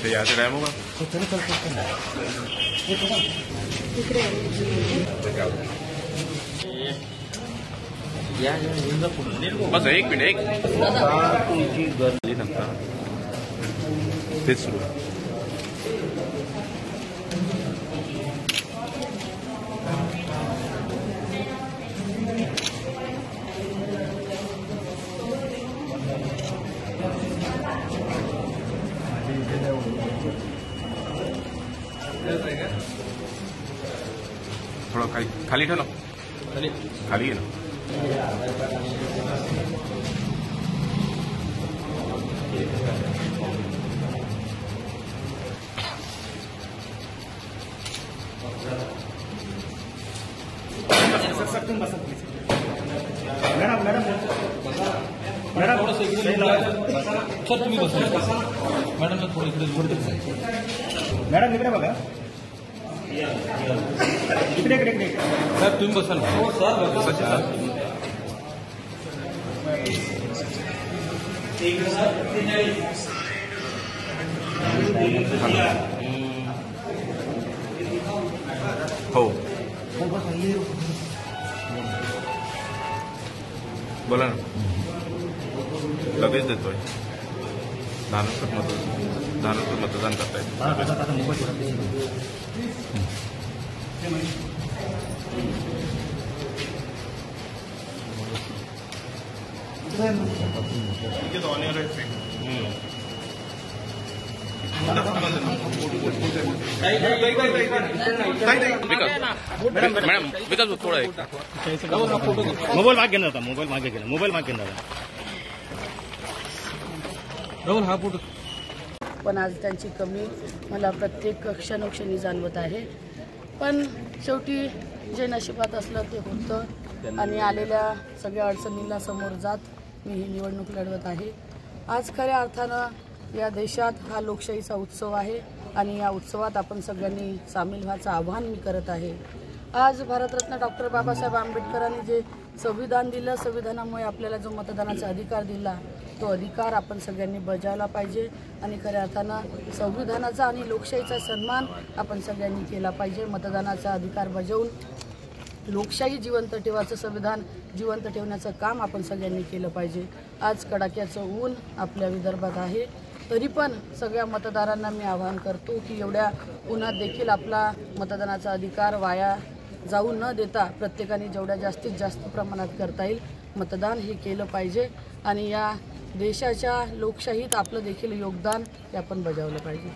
यहाँ से टाइम होगा बस एक मिनिट तुमची गर्दी नंतर तेच सुरू थोड़ा खाली ठेव ना खाली आहे ना मॅडम थोडंसं इकडे सर तुम्ही बसा मॅडमला थोडं इकडे मॅडम इकडे बघा इकडे इकडे इकडे सर तुम्ही बसा ना हो सर हो बोला ना लगेच देतोय धानोरकर मतदान करतायत मॅडम विकास थोडा मोबाईल मागे घेणार होता मोबाईल मागे घेणार राहुल हा फोटो पण आज त्यांची कमी मला प्रत्येक क्षणोक्षणी जाणवत आहे पण शेवटी जे नशिबात असलं ते होतं आणि आलेल्या सगळ्या अडचणींना समोर जात मी ही निवडणूक लढवत आहे। आज खऱ्या अर्थानं या देशात हा लोकशाहीचा उत्सव आहे आणि या उत्सवात आपण सगळ्यांनी सामील व्हायचं आवाहन मी करत आहे। आज भारतरत्न डॉक्टर बाबासाहेब आंबेडकरांनी जे संविधान दिलं, संविधानामुळे आपल्याला जो मतदानाचा अधिकार दिला तो अधिकार आपण सगळ्यांनी बजावला पाहिजे आणि खऱ्या अर्थानं संविधानाचा आणि लोकशाहीचा सन्मान आपण सगळ्यांनी केला पाहिजे। मतदानाचा अधिकार बजावून लोकशाही जिवंत ठेवायचं, संविधान जिवंत ठेवण्याचं काम आपण सगळ्यांनी केलं पाहिजे। आज कडाक्याचं ऊन आपल्या विदर्भात आहे तरी पण सगळ्या मतदारांना मी आवाहन करतो की एवढ्या उन्हात देखील आपला मतदानाचा अधिकार वाया जाऊ न देता प्रत्येकाने जेवढ्या जास्तीत जास्त प्रमाणात करता येईल मतदान हे केलं पाहिजे आणि या देशाच्या लोकशाहीत आपलं देखील योगदान हे आपण बजावलं पाहिजे।